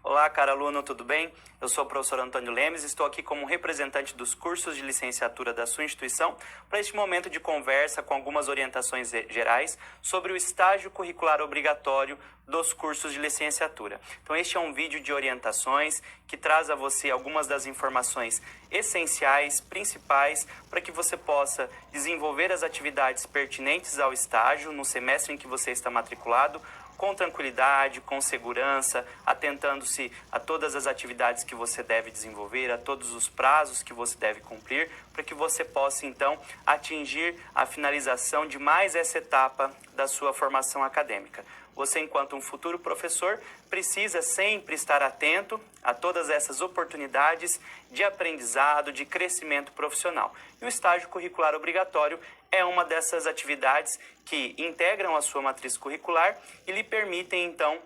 Olá, caro aluno, tudo bem? Eu sou o professor Antônio Lemes, estou aqui como representante dos cursos de licenciatura da sua instituição para este momento de conversa com algumas orientações gerais sobre o estágio curricular obrigatório dos cursos de licenciatura. Então este é um vídeo de orientações que traz a você algumas das informações essenciais, principais, para que você possa desenvolver as atividades pertinentes ao estágio no semestre em que você está matriculado, com tranquilidade, com segurança, atentando-se a todas as atividades que você deve desenvolver, a todos os prazos que você deve cumprir, para que você possa, então, atingir a finalização de mais essa etapa da sua formação acadêmica. Você, enquanto um futuro professor, precisa sempre estar atento a todas essas oportunidades de aprendizado, de crescimento profissional. E o estágio curricular obrigatório é uma dessas atividades que integram a sua matriz curricular e lhe permitem, então,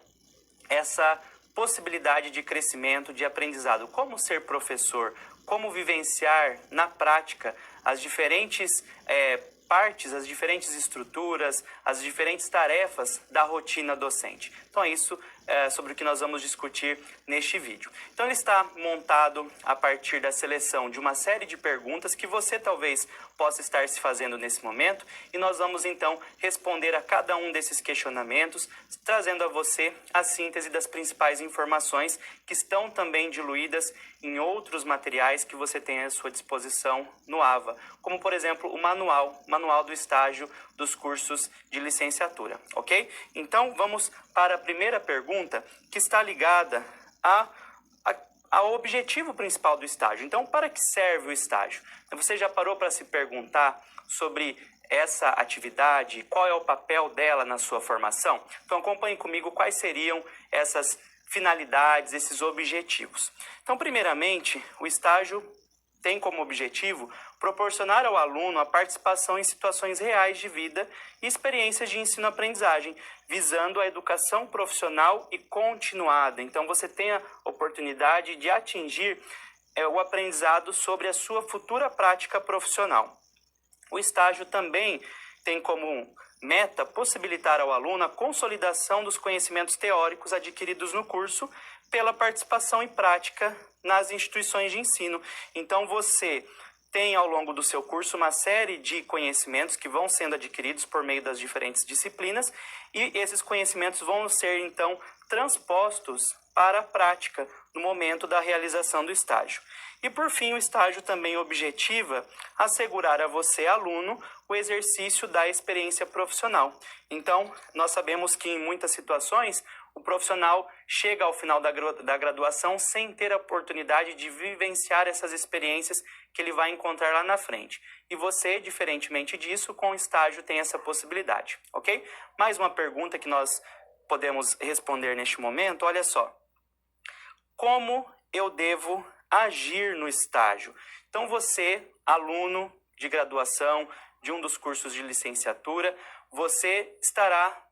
essa possibilidade de crescimento, de aprendizado. Como ser professor, como vivenciar na prática as diferentes partes, as diferentes estruturas, as diferentes tarefas da rotina docente. Então é isso sobre o que nós vamos discutir neste vídeo. Então ele está montado a partir da seleção de uma série de perguntas que você talvez possa estar se fazendo nesse momento e nós vamos então responder a cada um desses questionamentos, trazendo a você a síntese das principais informações que estão também diluídas em outros materiais que você tem à sua disposição no AVA, como por exemplo o manual do estágio dos cursos de licenciatura, ok? Então vamos para a primeira pergunta que está ligada ao objetivo principal do estágio. Então, para que serve o estágio? Você já parou para se perguntar sobre essa atividade, qual é o papel dela na sua formação? Então acompanhe comigo quais seriam essas finalidades, esses objetivos. Então, primeiramente, o estágio tem como objetivo proporcionar ao aluno a participação em situações reais de vida e experiências de ensino-aprendizagem, visando a educação profissional e continuada. Então, você tem a oportunidade de atingir o aprendizado sobre a sua futura prática profissional. O estágio também tem como meta possibilitar ao aluno a consolidação dos conhecimentos teóricos adquiridos no curso pela participação em prática nas instituições de ensino. Então, você tem ao longo do seu curso uma série de conhecimentos que vão sendo adquiridos por meio das diferentes disciplinas e esses conhecimentos vão ser, então, transpostos para a prática no momento da realização do estágio. E, por fim, o estágio também objetiva assegurar a você, aluno, o exercício da experiência profissional. Então, nós sabemos que em muitas situações o profissional chega ao final da graduação sem ter a oportunidade de vivenciar essas experiências que ele vai encontrar lá na frente. E você, diferentemente disso, com o estágio tem essa possibilidade, ok? Mais uma pergunta que nós podemos responder neste momento, olha só. Como eu devo agir no estágio? Então você, aluno de graduação, de um dos cursos de licenciatura, você estará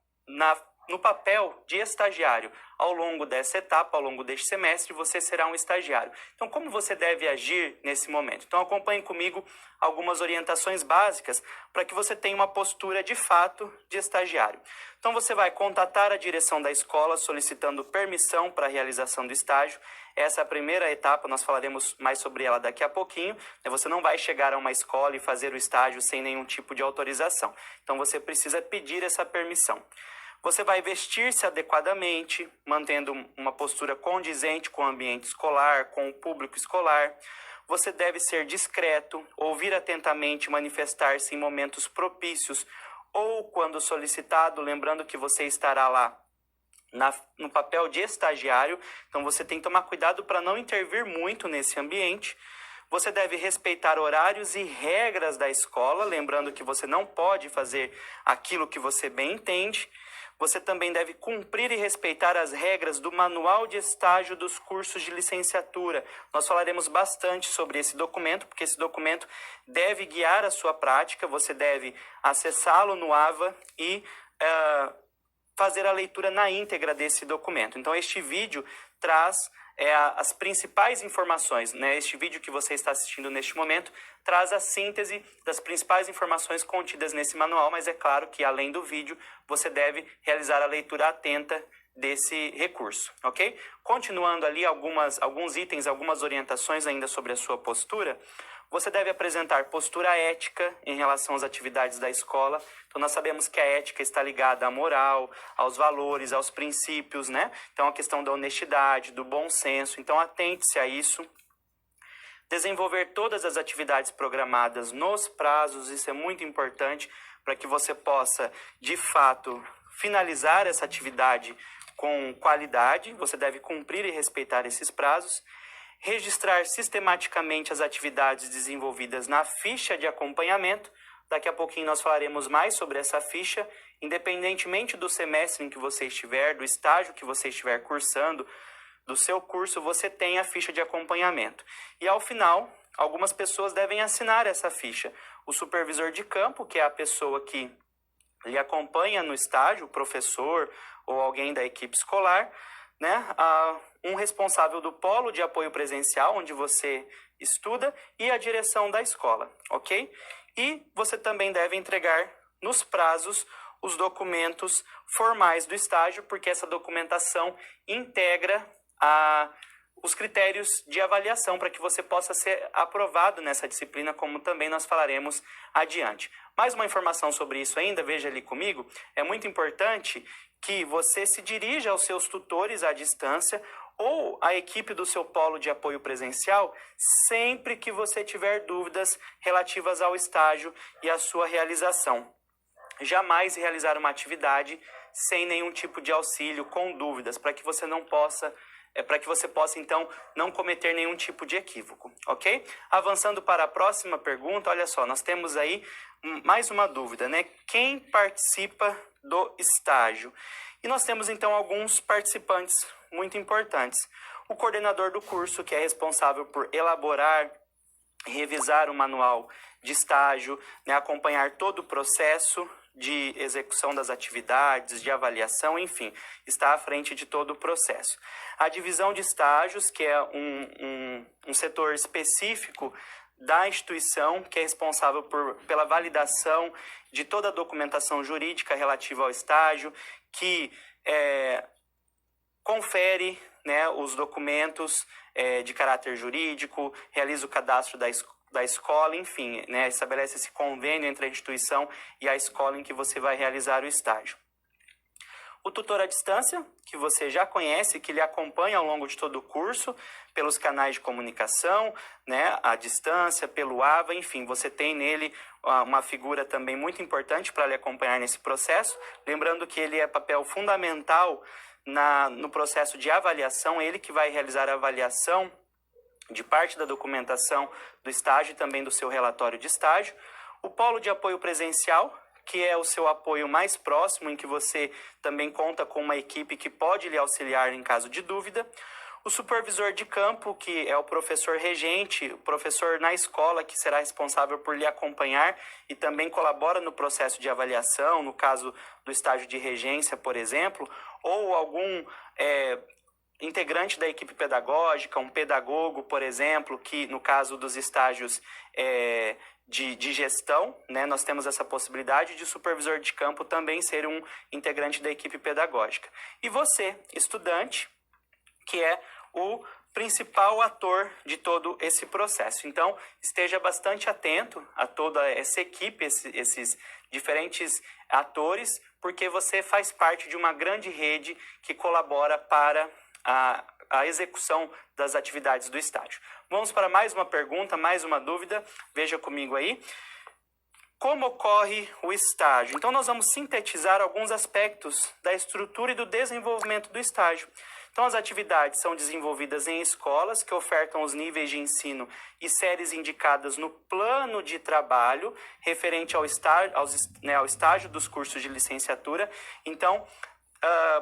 no papel de estagiário. Ao longo dessa etapa, ao longo deste semestre, você será um estagiário. Então, como você deve agir nesse momento? Então, acompanhe comigo algumas orientações básicas para que você tenha uma postura de fato de estagiário. Então, você vai contatar a direção da escola solicitando permissão para a realização do estágio. Essa é a primeira etapa, nós falaremos mais sobre ela daqui a pouquinho. Você não vai chegar a uma escola e fazer o estágio sem nenhum tipo de autorização. Então, você precisa pedir essa permissão. Você vai vestir-se adequadamente, mantendo uma postura condizente com o ambiente escolar, com o público escolar. Você deve ser discreto, ouvir atentamente, manifestar-se em momentos propícios ou quando solicitado, lembrando que você estará lá no papel de estagiário. Então você tem que tomar cuidado para não intervir muito nesse ambiente. Você deve respeitar horários e regras da escola, lembrando que você não pode fazer aquilo que você bem entende. Você também deve cumprir e respeitar as regras do Manual de Estágio dos Cursos de Licenciatura. Nós falaremos bastante sobre esse documento, porque esse documento deve guiar a sua prática. Você deve acessá-lo no AVA e fazer a leitura na íntegra desse documento. Então, este vídeo traz as principais informações, né? Este vídeo que você está assistindo neste momento traz a síntese das principais informações contidas nesse manual, mas é claro que, além do vídeo, você deve realizar a leitura atenta desse recurso, ok? Continuando ali alguns itens, algumas orientações ainda sobre a sua postura, você deve apresentar postura ética em relação às atividades da escola. Então, nós sabemos que a ética está ligada à moral, aos valores, aos princípios, né? Então, a questão da honestidade, do bom senso. Então, atente-se a isso. Desenvolver todas as atividades programadas nos prazos, isso é muito importante para que você possa, de fato, finalizar essa atividade com qualidade. Você deve cumprir e respeitar esses prazos. Registrar sistematicamente as atividades desenvolvidas na ficha de acompanhamento. Daqui a pouquinho nós falaremos mais sobre essa ficha. Independentemente do semestre em que você estiver, do estágio que você estiver cursando, do seu curso, você tem a ficha de acompanhamento. E ao final, algumas pessoas devem assinar essa ficha. O supervisor de campo, que é a pessoa que lhe acompanha no estágio, o professor ou alguém da equipe escolar, né? Um responsável do polo de apoio presencial, onde você estuda, e a direção da escola, ok? E você também deve entregar nos prazos os documentos formais do estágio, porque essa documentação integra os critérios de avaliação para que você possa ser aprovado nessa disciplina, como também nós falaremos adiante. Mais uma informação sobre isso ainda, veja ali comigo, é muito importante que você se dirija aos seus tutores à distância ou à equipe do seu polo de apoio presencial sempre que você tiver dúvidas relativas ao estágio e à sua realização. Jamais realizar uma atividade sem nenhum tipo de auxílio, com dúvidas, para que você possa, então, não cometer nenhum tipo de equívoco, ok? Avançando para a próxima pergunta, olha só, nós temos aí mais uma dúvida, né? Quem participa do estágio? E nós temos, então, alguns participantes muito importantes. O coordenador do curso, que é responsável por elaborar e revisar o manual de estágio, né? Acompanhar todo o processo de execução das atividades, de avaliação, enfim, está à frente de todo o processo. A divisão de estágios, que é um setor específico da instituição, que é responsável pela validação de toda a documentação jurídica relativa ao estágio, que confere, né, os documentos de caráter jurídico, realiza o cadastro da escola, enfim, né, estabelece esse convênio entre a instituição e a escola em que você vai realizar o estágio. O tutor à distância, que você já conhece, que lhe acompanha ao longo de todo o curso, pelos canais de comunicação, né, à distância, pelo AVA, enfim, você tem nele uma figura também muito importante para lhe acompanhar nesse processo. Lembrando que ele é papel fundamental no processo de avaliação, ele que vai realizar a avaliação de parte da documentação do estágio e também do seu relatório de estágio. O polo de apoio presencial, que é o seu apoio mais próximo, em que você também conta com uma equipe que pode lhe auxiliar em caso de dúvida. O supervisor de campo, que é o professor regente, o professor na escola, que será responsável por lhe acompanhar e também colabora no processo de avaliação, no caso do estágio de regência, por exemplo, ou algum integrante da equipe pedagógica, um pedagogo, por exemplo, que no caso dos estágios de gestão, né, nós temos essa possibilidade de supervisor de campo também ser um integrante da equipe pedagógica. E você, estudante, que é o principal ator de todo esse processo. Então, esteja bastante atento a toda essa equipe, esses diferentes atores, porque você faz parte de uma grande rede que colabora para a execução das atividades do estágio. Vamos para mais uma pergunta, mais uma dúvida. Veja comigo aí. Como ocorre o estágio? Então, nós vamos sintetizar alguns aspectos da estrutura e do desenvolvimento do estágio. Então, as atividades são desenvolvidas em escolas que ofertam os níveis de ensino e séries indicadas no plano de trabalho referente ao estágio dos cursos de licenciatura. Então,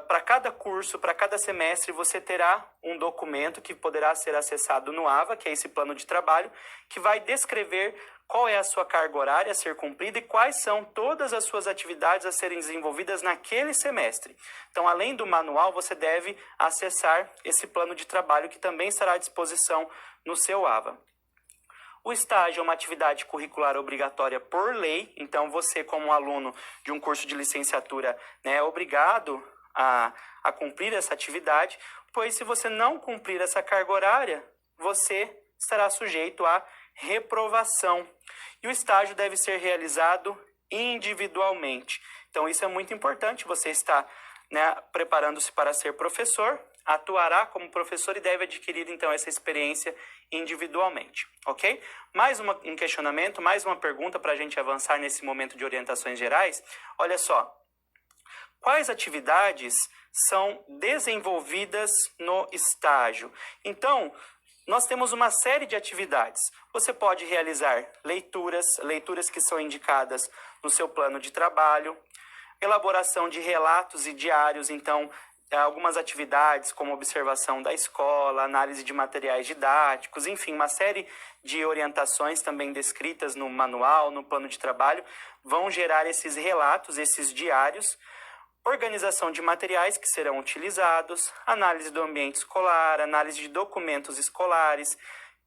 para cada curso, para cada semestre, você terá um documento que poderá ser acessado no AVA, que é esse plano de trabalho, que vai descrever qual é a sua carga horária a ser cumprida e quais são todas as suas atividades a serem desenvolvidas naquele semestre. Então, além do manual, você deve acessar esse plano de trabalho que também estará à disposição no seu AVA. O estágio é uma atividade curricular obrigatória por lei, então você, como aluno de um curso de licenciatura, né, é obrigado a cumprir essa atividade, pois se você não cumprir essa carga horária, você estará sujeito à reprovação. E o estágio deve ser realizado individualmente. Então, isso é muito importante. Você está, né, preparando-se para ser professor, atuará como professor e deve adquirir, então, essa experiência individualmente, ok? Mais um questionamento, mais uma pergunta para a gente avançar nesse momento de orientações gerais. Olha só, quais atividades são desenvolvidas no estágio? Então, nós temos uma série de atividades. Você pode realizar leituras que são indicadas no seu plano de trabalho, elaboração de relatos e diários, então, algumas atividades como observação da escola, análise de materiais didáticos, enfim, uma série de orientações também descritas no manual, no plano de trabalho, vão gerar esses relatos, esses diários, organização de materiais que serão utilizados, análise do ambiente escolar, análise de documentos escolares,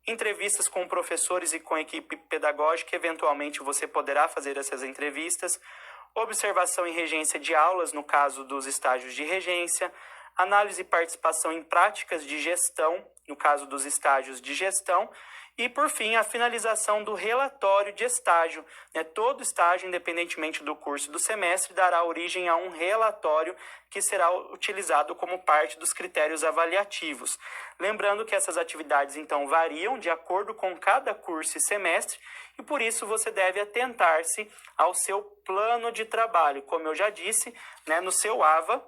entrevistas com professores e com equipe pedagógica, eventualmente você poderá fazer essas entrevistas, observação e regência de aulas, no caso dos estágios de regência, análise e participação em práticas de gestão, no caso dos estágios de gestão, e, por fim, a finalização do relatório de estágio. Todo estágio, independentemente do curso do semestre, dará origem a um relatório que será utilizado como parte dos critérios avaliativos. Lembrando que essas atividades, então, variam de acordo com cada curso e semestre, e por isso você deve atentar-se ao seu plano de trabalho. Como eu já disse, no seu AVA,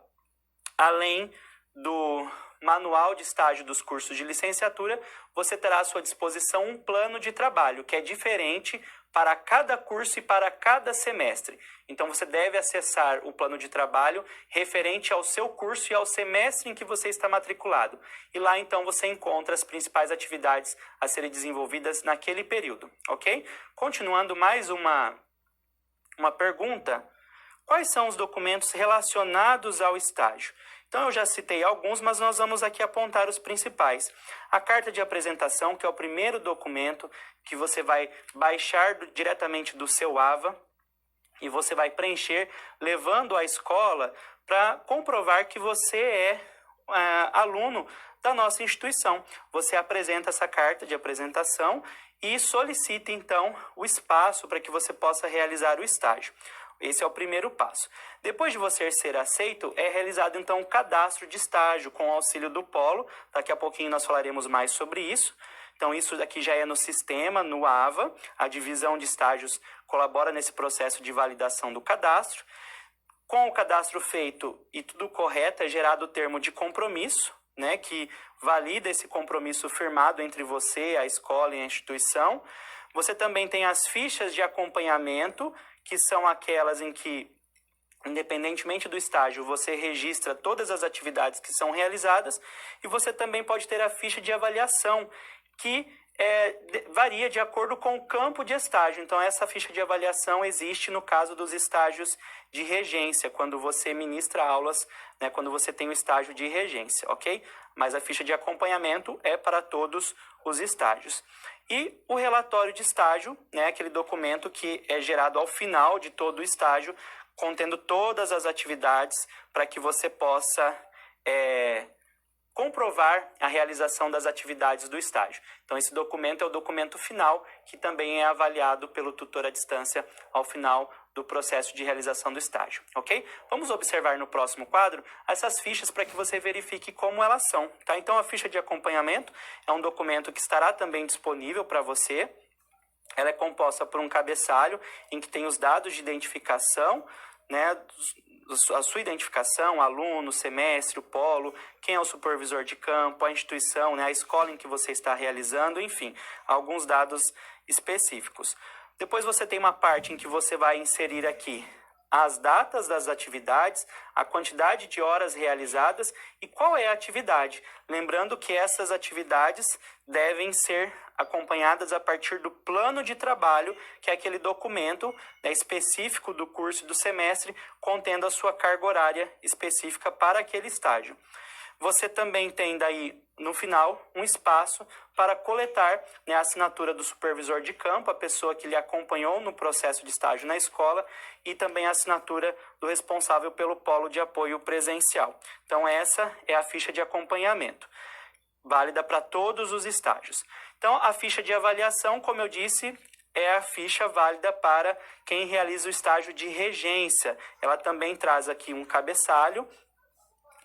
além do manual de estágio dos cursos de licenciatura, você terá à sua disposição um plano de trabalho, que é diferente para cada curso e para cada semestre. Então, você deve acessar o plano de trabalho referente ao seu curso e ao semestre em que você está matriculado. E lá, então, você encontra as principais atividades a serem desenvolvidas naquele período, ok? Continuando, mais uma pergunta. Quais são os documentos relacionados ao estágio? Então, eu já citei alguns, mas nós vamos aqui apontar os principais. A carta de apresentação, que é o primeiro documento que você vai baixar diretamente do seu AVA e você vai preencher, levando à escola para comprovar que você é aluno da nossa instituição. Você apresenta essa carta de apresentação e solicita, então, o espaço para que você possa realizar o estágio. Esse é o primeiro passo. Depois de você ser aceito, é realizado então o cadastro de estágio com o auxílio do polo. Daqui a pouquinho nós falaremos mais sobre isso. Então isso daqui já é no sistema, no AVA. A divisão de estágios colabora nesse processo de validação do cadastro. Com o cadastro feito e tudo correto, é gerado o termo de compromisso, que valida esse compromisso firmado entre você, a escola e a instituição. Você também tem as fichas de acompanhamento, que são aquelas em que, independentemente do estágio, você registra todas as atividades que são realizadas, e você também pode ter a ficha de avaliação, que varia de acordo com o campo de estágio. Então, essa ficha de avaliação existe no caso dos estágios de regência, quando você ministra aulas, quando você tem o estágio de regência, ok? Mas a ficha de acompanhamento é para todos os estágios. E o relatório de estágio, aquele documento que é gerado ao final de todo o estágio, contendo todas as atividades para que você possa comprovar a realização das atividades do estágio. Então, esse documento é o documento final, que também é avaliado pelo tutor à distância ao final do processo de realização do estágio, ok? Vamos observar no próximo quadro essas fichas para que você verifique como elas são, tá? Então, a ficha de acompanhamento é um documento que estará também disponível para você. Ela é composta por um cabeçalho em que tem os dados de identificação, a sua identificação, aluno, semestre, o polo, quem é o supervisor de campo, a instituição, a escola em que você está realizando, enfim, alguns dados específicos. Depois você tem uma parte em que você vai inserir aqui as datas das atividades, a quantidade de horas realizadas e qual é a atividade. Lembrando que essas atividades devem ser acompanhadas a partir do plano de trabalho, que é aquele documento específico do curso do semestre, contendo a sua carga horária específica para aquele estágio. Você também tem daí no final, um espaço para coletar, né, a assinatura do supervisor de campo, a pessoa que lhe acompanhou no processo de estágio na escola, e também a assinatura do responsável pelo polo de apoio presencial. Então, essa é a ficha de acompanhamento, válida para todos os estágios. Então, a ficha de avaliação, como eu disse, é a ficha válida para quem realiza o estágio de regência. Ela também traz aqui um cabeçalho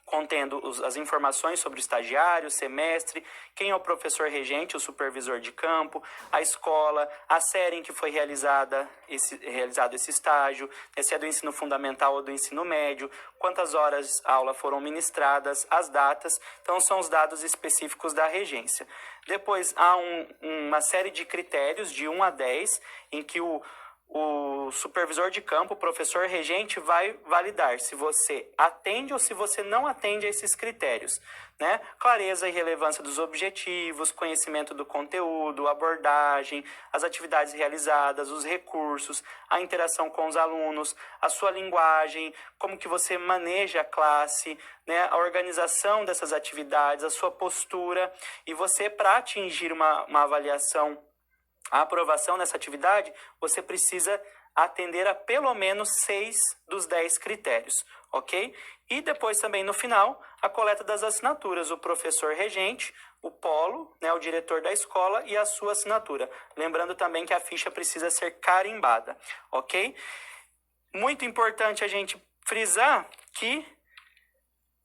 contendo as informações sobre o estagiário, o semestre, quem é o professor regente, o supervisor de campo, a escola, a série em que foi realizado esse estágio, se é do ensino fundamental ou do ensino médio, quantas horas aula foram ministradas, as datas. Então, são os dados específicos da regência. Depois, há uma série de critérios, de 1 a 10, em que o supervisor de campo, o professor regente, vai validar se você atende ou se você não atende a esses critérios, né? Clareza e relevância dos objetivos, conhecimento do conteúdo, abordagem, as atividades realizadas, os recursos, a interação com os alunos, a sua linguagem, como que você maneja a classe, né? A organização dessas atividades, a sua postura. E você, para atingir uma avaliação, a aprovação nessa atividade, você precisa atender a pelo menos 6 dos 10 critérios, ok? E depois também, no final, a coleta das assinaturas, o professor regente, o polo, né, o diretor da escola e a sua assinatura. Lembrando também que a ficha precisa ser carimbada, ok? Muito importante a gente frisar que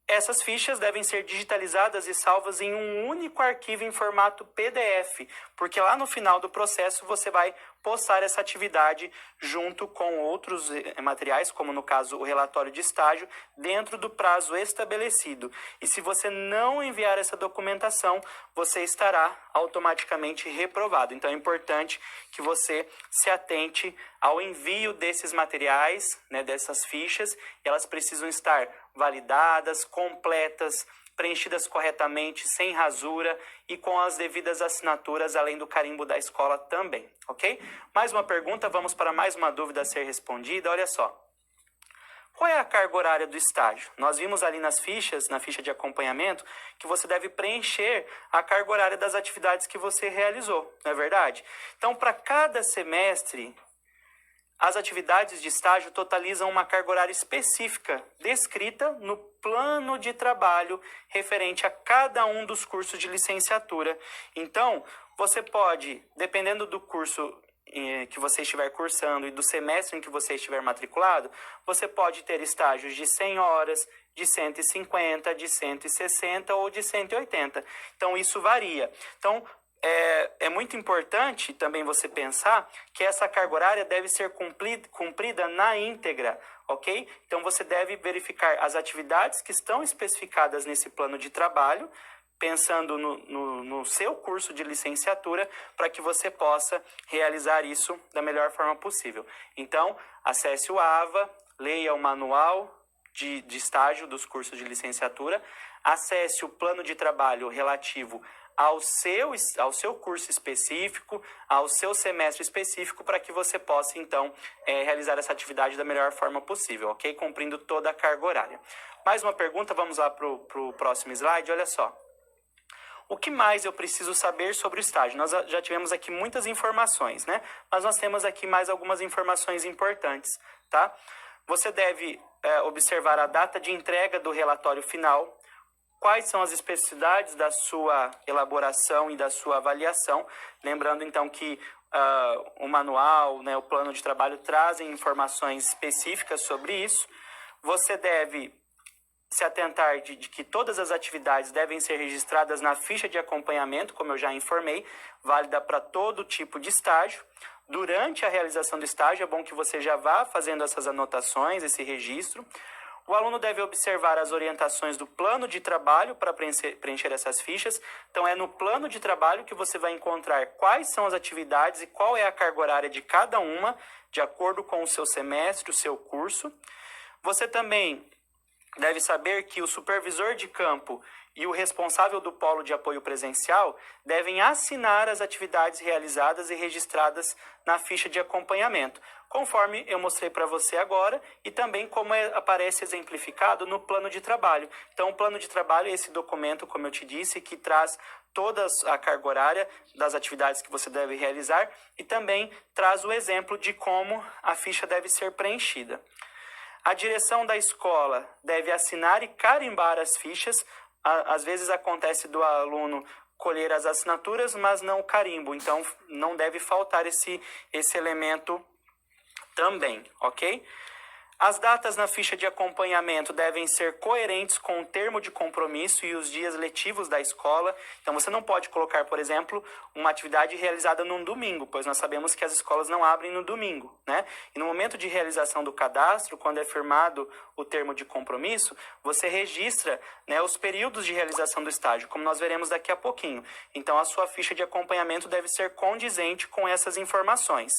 essas fichas devem ser digitalizadas e salvas em um único arquivo em formato PDF, porque lá no final do processo você vai postar essa atividade junto com outros materiais, como no caso o relatório de estágio, dentro do prazo estabelecido. E se você não enviar essa documentação, você estará automaticamente reprovado. Então é importante que você se atente ao envio desses materiais, né, dessas fichas. Elas precisam estar validadas, completas, preenchidas corretamente, sem rasura e com as devidas assinaturas, além do carimbo da escola também, ok? Mais uma pergunta, vamos para mais uma dúvida a ser respondida. Olha só. Qual é a carga horária do estágio? Nós vimos ali nas fichas, na ficha de acompanhamento, que você deve preencher a carga horária das atividades que você realizou, não é verdade? Então, para cada semestre, as atividades de estágio totalizam uma carga horária específica, descrita no plano de trabalho referente a cada um dos cursos de licenciatura. Então, você pode, dependendo do curso que você estiver cursando e do semestre em que você estiver matriculado, você pode ter estágios de 100 horas, de 150, de 160 ou de 180. Então, isso varia. Então, é muito importante também você pensar que essa carga horária deve ser cumprida na íntegra, ok? Então, você deve verificar as atividades que estão especificadas nesse plano de trabalho, pensando no seu curso de licenciatura, para que você possa realizar isso da melhor forma possível. Então, acesse o AVA, leia o manual de estágio dos cursos de licenciatura, acesse o plano de trabalho relativo ao seu curso específico, ao seu semestre específico, para que você possa, então, realizar essa atividade da melhor forma possível, ok? Cumprindo toda a carga horária. Mais uma pergunta, vamos lá para o próximo slide, olha só. O que mais eu preciso saber sobre o estágio? Nós já tivemos aqui muitas informações, né? Mas nós temos aqui mais algumas informações importantes, tá? Você deve observar a data de entrega do relatório final, quais são as especificidades da sua elaboração e da sua avaliação. Lembrando, então, que o manual, né, o plano de trabalho trazem informações específicas sobre isso. Você deve se atentar de que todas as atividades devem ser registradas na ficha de acompanhamento, como eu já informei, válida para todo tipo de estágio. Durante a realização do estágio, é bom que você já vá fazendo essas anotações, esse registro. O aluno deve observar as orientações do plano de trabalho para preencher essas fichas. Então, é no plano de trabalho que você vai encontrar quais são as atividades e qual é a carga horária de cada uma, de acordo com o seu semestre, o seu curso. Você também deve saber que o supervisor de campo e o responsável do polo de apoio presencial devem assinar as atividades realizadas e registradas na ficha de acompanhamento. conforme eu mostrei para você agora, e também como aparece exemplificado no plano de trabalho. Então, o plano de trabalho é esse documento, como eu te disse, que traz toda a carga horária das atividades que você deve realizar e também traz o exemplo de como a ficha deve ser preenchida. A direção da escola deve assinar e carimbar as fichas. Às vezes acontece do aluno colher as assinaturas, mas não o carimbo. Então, não deve faltar esse elemento também, ok? As datas na ficha de acompanhamento devem ser coerentes com o termo de compromisso e os dias letivos da escola. Então, você não pode colocar, por exemplo, uma atividade realizada num domingo, pois nós sabemos que as escolas não abrem no domingo, né? E no momento de realização do cadastro, quando é firmado o termo de compromisso, você registra, né, os períodos de realização do estágio, como nós veremos daqui a pouquinho. Então, a sua ficha de acompanhamento deve ser condizente com essas informações.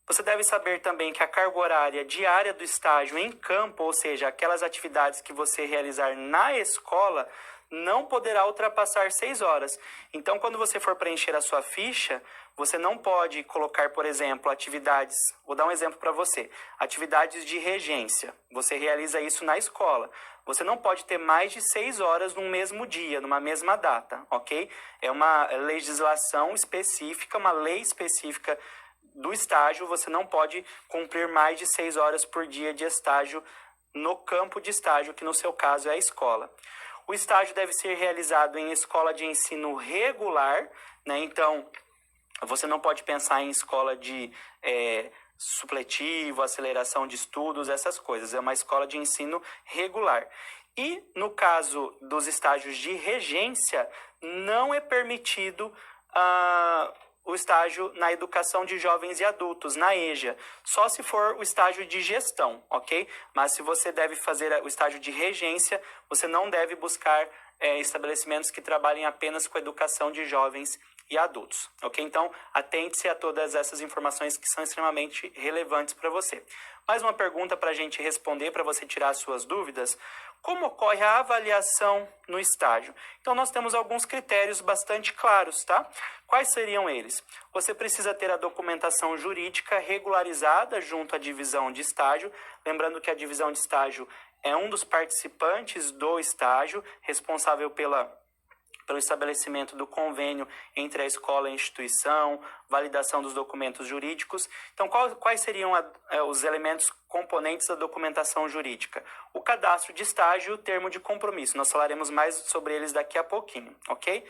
Você deve saber também que a carga horária diária do estágio em campo, ou seja, aquelas atividades que você realizar na escola, não poderá ultrapassar 6 horas. Então, quando você for preencher a sua ficha, você não pode colocar, por exemplo, atividades... Vou dar um exemplo para você. Atividades de regência. Você realiza isso na escola. Você não pode ter mais de 6 horas num mesmo dia, numa mesma data, ok? É uma legislação específica, uma lei específica do estágio. Você não pode cumprir mais de 6 horas por dia de estágio no campo de estágio, que no seu caso é a escola. O estágio deve ser realizado em escola de ensino regular, né? Então, você não pode pensar em escola de supletivo, aceleração de estudos, essas coisas. É uma escola de ensino regular. E, no caso dos estágios de regência, não é permitido o estágio na educação de jovens e adultos, na EJA, só se for o estágio de gestão, ok? Mas se você deve fazer o estágio de regência, você não deve buscar estabelecimentos que trabalhem apenas com a educação de jovens e adultos, ok? Então, atente-se a todas essas informações que são extremamente relevantes para você. Mais uma pergunta para a gente responder, para você tirar as suas dúvidas. Como ocorre a avaliação no estágio? Então, nós temos alguns critérios bastante claros, tá? Quais seriam eles? Você precisa ter a documentação jurídica regularizada junto à divisão de estágio. Lembrando que a divisão de estágio é um dos participantes do estágio, responsável pelo estabelecimento do convênio entre a escola e a instituição, validação dos documentos jurídicos. Então, quais seriam os elementos componentes da documentação jurídica? O cadastro de estágio e o termo de compromisso. Nós falaremos mais sobre eles daqui a pouquinho, ok?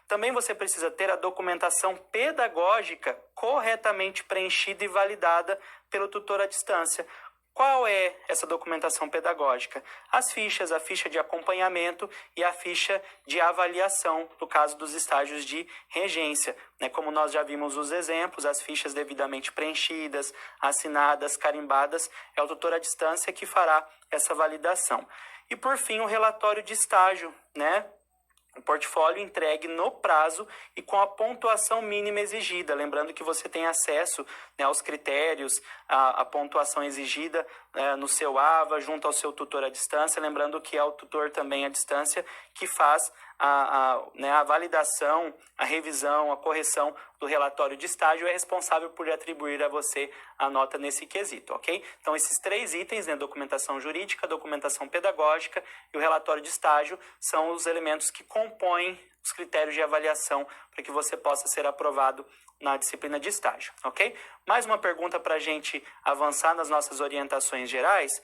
Também você precisa ter a documentação pedagógica corretamente preenchida e validada pelo tutor à distância. Qual é essa documentação pedagógica? As fichas, a ficha de acompanhamento e a ficha de avaliação, no caso dos estágios de regência, né? Como nós já vimos os exemplos, as fichas devidamente preenchidas, assinadas, carimbadas, é o tutor à distância que fará essa validação. E por fim, o relatório de estágio, né? O portfólio entregue no prazo e com a pontuação mínima exigida. Lembrando que você tem acesso, né, aos critérios, a pontuação exigida no seu AVA, junto ao seu tutor à distância. Lembrando que é o tutor também à distância que faz a validação, a revisão, a correção do relatório de estágio, é responsável por atribuir a você a nota nesse quesito, ok? Então, esses 3 itens, né, documentação jurídica, documentação pedagógica e o relatório de estágio, são os elementos que compõem os critérios de avaliação para que você possa ser aprovado na disciplina de estágio, ok? Mais uma pergunta para a gente avançar nas nossas orientações gerais.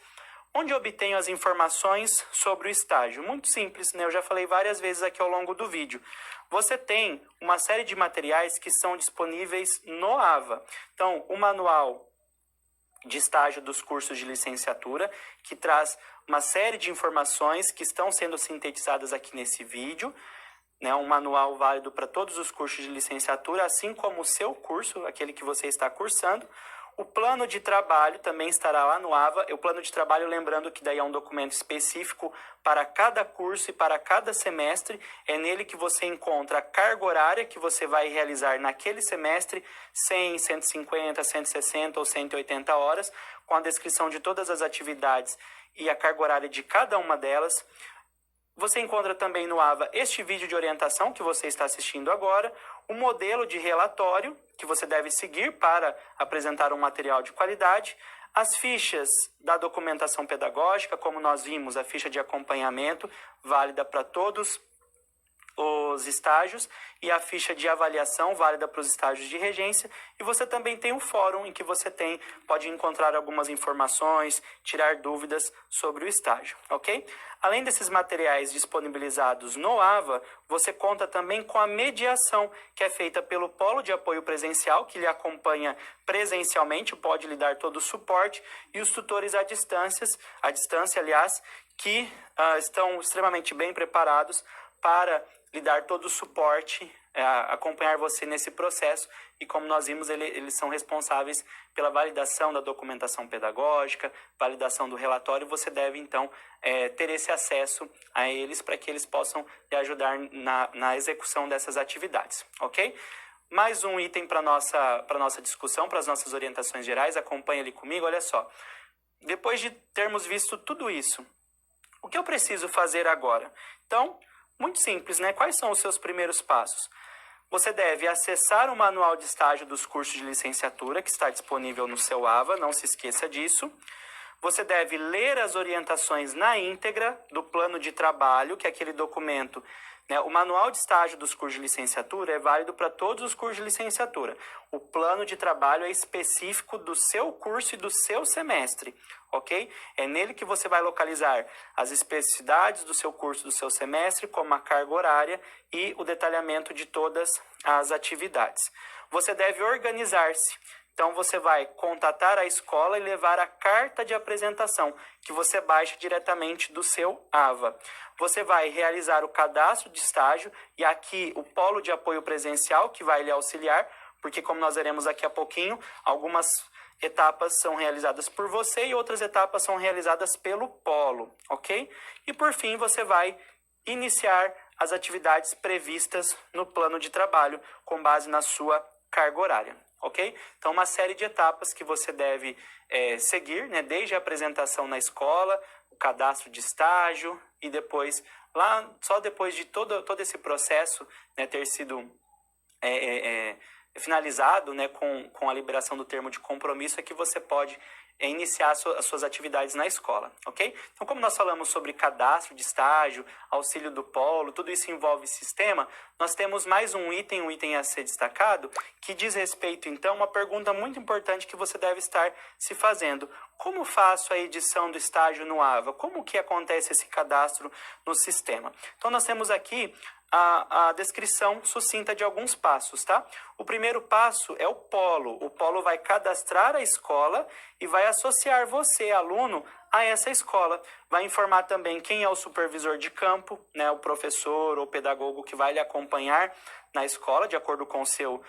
Onde eu obtenho as informações sobre o estágio? Muito simples, né? Eu já falei várias vezes aqui ao longo do vídeo. Você tem uma série de materiais que são disponíveis no AVA. Então, o manual de estágio dos cursos de licenciatura, que traz uma série de informações que estão sendo sintetizadas aqui nesse vídeo, né? Um manual válido para todos os cursos de licenciatura, assim como o seu curso, aquele que você está cursando. O plano de trabalho também estará lá no AVA. O plano de trabalho, lembrando que daí é um documento específico para cada curso e para cada semestre. É nele que você encontra a carga horária que você vai realizar naquele semestre, 100, 150, 160 ou 180 horas, com a descrição de todas as atividades e a carga horária de cada uma delas. Você encontra também no AVA este vídeo de orientação que você está assistindo agora, o modelo de relatório que você deve seguir para apresentar um material de qualidade, as fichas da documentação pedagógica, como nós vimos, a ficha de acompanhamento, válida para todos os estágios, e a ficha de avaliação, válida para os estágios de regência, e você também tem um fórum em que você pode encontrar algumas informações, tirar dúvidas sobre o estágio, ok? Além desses materiais disponibilizados no AVA, você conta também com a mediação, que é feita pelo Polo de Apoio Presencial, que lhe acompanha presencialmente, pode lhe dar todo o suporte, e os tutores à distância, aliás, que estão extremamente bem preparados para lhe dar todo o suporte, acompanhar você nesse processo, e como nós vimos, eles são responsáveis pela validação da documentação pedagógica, validação do relatório. Você deve, então, ter esse acesso a eles para que eles possam lhe ajudar na execução dessas atividades, ok? Mais um item para a nossa discussão, para as nossas orientações gerais, acompanha ali comigo, olha só. Depois de termos visto tudo isso, o que eu preciso fazer agora? Então, muito simples, né? Quais são os seus primeiros passos? Você deve acessar o manual de estágio dos cursos de licenciatura, que está disponível no seu AVA, não se esqueça disso. Você deve ler as orientações na íntegra do plano de trabalho, que é aquele documento, né? O manual de estágio dos cursos de licenciatura é válido para todos os cursos de licenciatura. O plano de trabalho é específico do seu curso e do seu semestre, ok? É nele que você vai localizar as especificidades do seu curso, do seu semestre, como a carga horária e o detalhamento de todas as atividades. Você deve organizar-se. Então, você vai contatar a escola e levar a carta de apresentação, que você baixa diretamente do seu AVA. Você vai realizar o cadastro de estágio, e aqui o Polo de Apoio Presencial, que vai lhe auxiliar, porque como nós veremos daqui a pouquinho, algumas etapas são realizadas por você e outras etapas são realizadas pelo Polo, ok? E por fim, você vai iniciar as atividades previstas no plano de trabalho, com base na sua carga horária. Ok? Então, uma série de etapas que você deve seguir, né? Desde a apresentação na escola, o cadastro de estágio, e depois, só depois de todo esse processo, né, ter sido finalizado, né, com a liberação do termo de compromisso, é que você pode iniciar as suas atividades na escola, ok? Então, como nós falamos sobre cadastro de estágio, auxílio do polo, tudo isso envolve sistema, nós temos mais um item a ser destacado, que diz respeito, então, a uma pergunta muito importante que você deve estar se fazendo. Como faço a edição do estágio no AVA? Como que acontece esse cadastro no sistema? Então, nós temos aqui a descrição sucinta de alguns passos, tá? O primeiro passo é o polo. O polo vai cadastrar a escola e vai associar você, aluno, a essa escola. Vai informar também quem é o supervisor de campo, né? O professor ou pedagogo que vai lhe acompanhar na escola, de acordo com o seu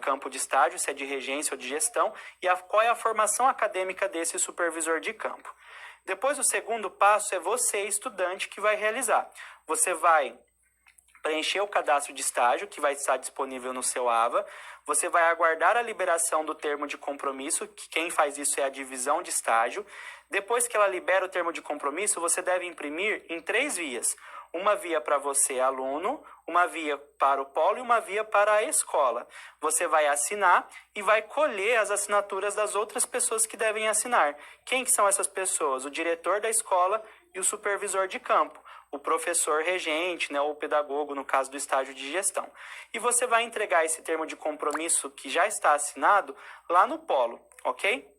campo de estágio, se é de regência ou de gestão, e qual é a formação acadêmica desse supervisor de campo. Depois, o segundo passo é você, estudante, que vai realizar. Você vai preencher o cadastro de estágio, que vai estar disponível no seu AVA. Você vai aguardar a liberação do termo de compromisso, que quem faz isso é a divisão de estágio. Depois que ela libera o termo de compromisso, você deve imprimir em 3 vias. Uma via para você, aluno, uma via para o polo e uma via para a escola. Você vai assinar e vai colher as assinaturas das outras pessoas que devem assinar. Quem que são essas pessoas? O diretor da escola e o supervisor de campo. O professor regente, né, ou o pedagogo, no caso do estágio de gestão. E você vai entregar esse termo de compromisso que já está assinado lá no polo, ok?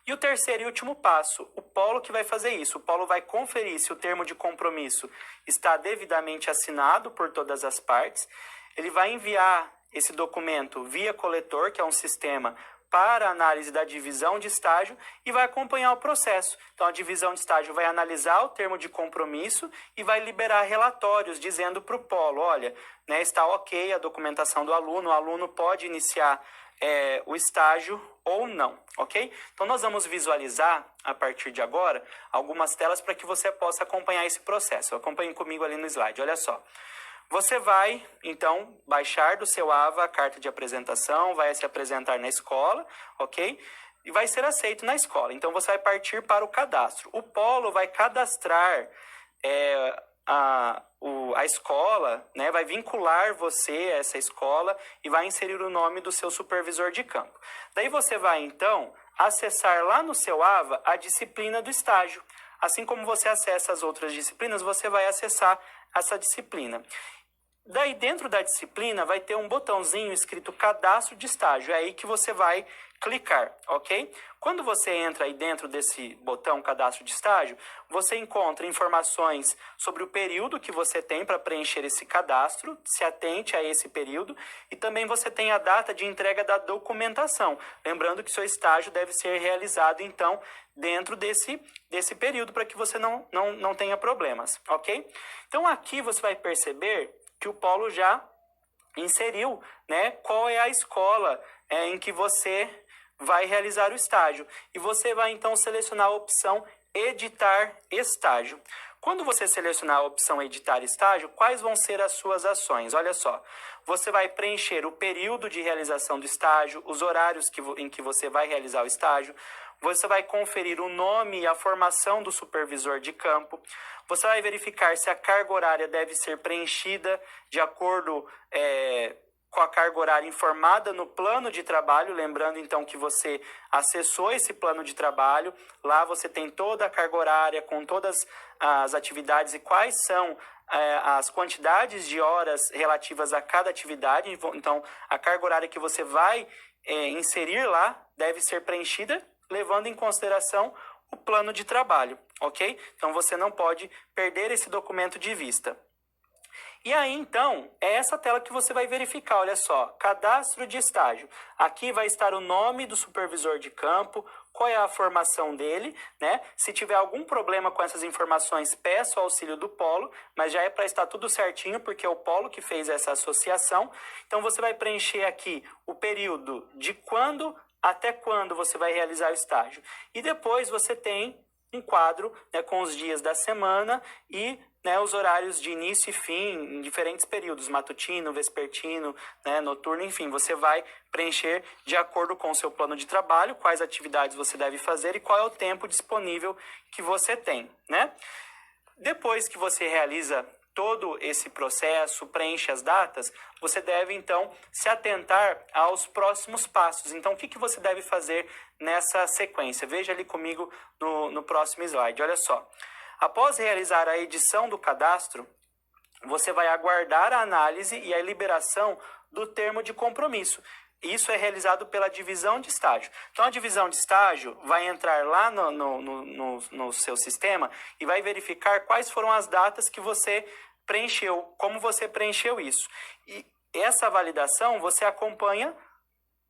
E o terceiro e último passo, o polo que vai fazer isso. O polo vai conferir se o termo de compromisso está devidamente assinado por todas as partes. Ele vai enviar esse documento via coletor, que é um sistema para análise da divisão de estágio, e vai acompanhar o processo. Então, a divisão de estágio vai analisar o termo de compromisso e vai liberar relatórios dizendo para o polo, olha, né, está ok a documentação do aluno, o aluno pode iniciar o estágio ou não, ok? Então, nós vamos visualizar, a partir de agora, algumas telas para que você possa acompanhar esse processo. Acompanhe comigo ali no slide, olha só. Você vai, então, baixar do seu AVA a carta de apresentação, vai se apresentar na escola, ok? E vai ser aceito na escola. Então, você vai partir para o cadastro. O polo vai cadastrar a escola, né, vai vincular você a essa escola e vai inserir o nome do seu supervisor de campo. Daí você vai, então, acessar lá no seu AVA a disciplina do estágio. Assim como você acessa as outras disciplinas, você vai acessar essa disciplina. Daí, dentro da disciplina, vai ter um botãozinho escrito Cadastro de Estágio. É aí que você vai clicar, ok? Quando você entra aí dentro desse botão Cadastro de Estágio, você encontra informações sobre o período que você tem para preencher esse cadastro, se atente a esse período, e também você tem a data de entrega da documentação. Lembrando que seu estágio deve ser realizado, então, dentro desse período, para que você não tenha problemas, ok? Então, aqui você vai perceber que o Polo já inseriu, né, qual é a escola em que você vai realizar o estágio. E você vai, então, selecionar a opção Editar Estágio. Quando você selecionar a opção Editar Estágio, quais vão ser as suas ações? Olha só, você vai preencher o período de realização do estágio, os horários em que você vai realizar o estágio, você vai conferir o nome e a formação do supervisor de campo, você vai verificar se a carga horária deve ser preenchida de acordo com a carga horária informada no plano de trabalho, lembrando então que você acessou esse plano de trabalho, lá você tem toda a carga horária com todas as atividades e quais são as quantidades de horas relativas a cada atividade. Então, a carga horária que você vai inserir lá deve ser preenchida, levando em consideração o plano de trabalho, ok? Então, você não pode perder esse documento de vista. E aí, então, é essa tela que você vai verificar, olha só, cadastro de estágio. Aqui vai estar o nome do supervisor de campo, qual é a formação dele, né? Se tiver algum problema com essas informações, peça o auxílio do Polo, mas já é para estar tudo certinho, porque é o Polo que fez essa associação. Então, você vai preencher aqui o período de quando até quando você vai realizar o estágio. E depois você tem um quadro, né, com os dias da semana e, né, os horários de início e fim em diferentes períodos, matutino, vespertino, né, noturno, enfim, você vai preencher de acordo com o seu plano de trabalho, quais atividades você deve fazer e qual é o tempo disponível que você tem, né? Depois que você realiza todo esse processo, preenche as datas, você deve, então, se atentar aos próximos passos. Então, o que você deve fazer nessa sequência? Veja ali comigo no próximo slide. Olha só. Após realizar a edição do cadastro, você vai aguardar a análise e a liberação do termo de compromisso. Isso é realizado pela divisão de estágio. Então, a divisão de estágio vai entrar lá no seu sistema e vai verificar quais foram as datas que você preencheu, como você preencheu isso. E essa validação você acompanha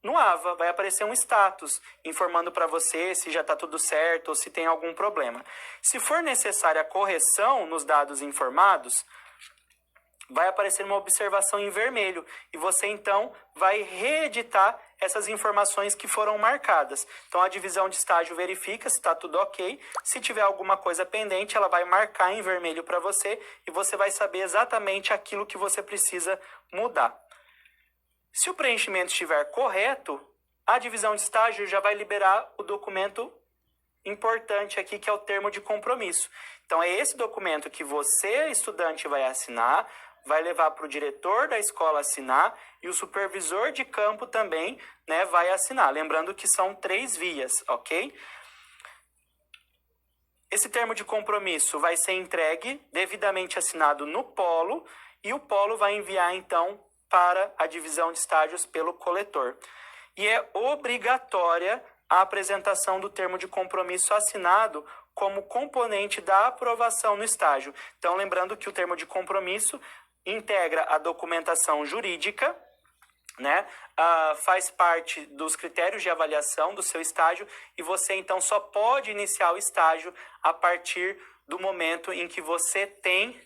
no AVA, vai aparecer um status informando para você se já está tudo certo ou se tem algum problema. Se for necessária a correção nos dados informados, vai aparecer uma observação em vermelho e você, então, vai reeditar essas informações que foram marcadas. Então, a divisão de estágio verifica se está tudo ok. Se tiver alguma coisa pendente, ela vai marcar em vermelho para você e você vai saber exatamente aquilo que você precisa mudar. Se o preenchimento estiver correto, a divisão de estágio já vai liberar o documento importante aqui, que é o termo de compromisso. Então, é esse documento que você, estudante, vai assinar, vai levar para o diretor da escola assinar e o supervisor de campo também, né, vai assinar. Lembrando que são 3 vias, ok? Esse termo de compromisso vai ser entregue, devidamente assinado no Polo, e o Polo vai enviar, então, para a divisão de estágios pelo coletor. E é obrigatória a apresentação do termo de compromisso assinado como componente da aprovação no estágio. Então, lembrando que o termo de compromisso integra a documentação jurídica, né? Faz parte dos critérios de avaliação do seu estágio e você, então, só pode iniciar o estágio a partir do momento em que você tem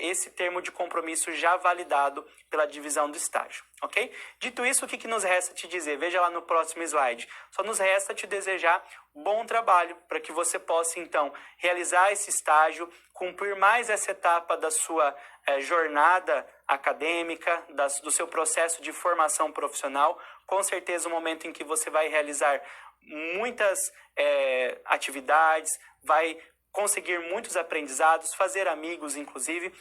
esse termo de compromisso já validado pela divisão do estágio, ok? Dito isso, o que nos resta te dizer? Veja lá no próximo slide. Só nos resta te desejar bom trabalho para que você possa, então, realizar esse estágio, cumprir mais essa etapa da sua jornada acadêmica, do seu processo de formação profissional. Com certeza, o momento em que você vai realizar muitas atividades, vai conseguir muitos aprendizados, fazer amigos, inclusive,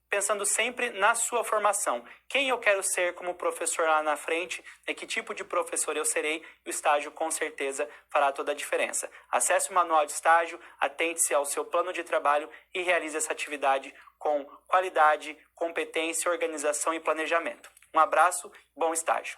pensando sempre na sua formação. Quem eu quero ser como professor lá na frente, que tipo de professor eu serei, e o estágio com certeza fará toda a diferença. Acesse o manual de estágio, atente-se ao seu plano de trabalho e realize essa atividade com qualidade, competência, organização e planejamento. Um abraço, bom estágio!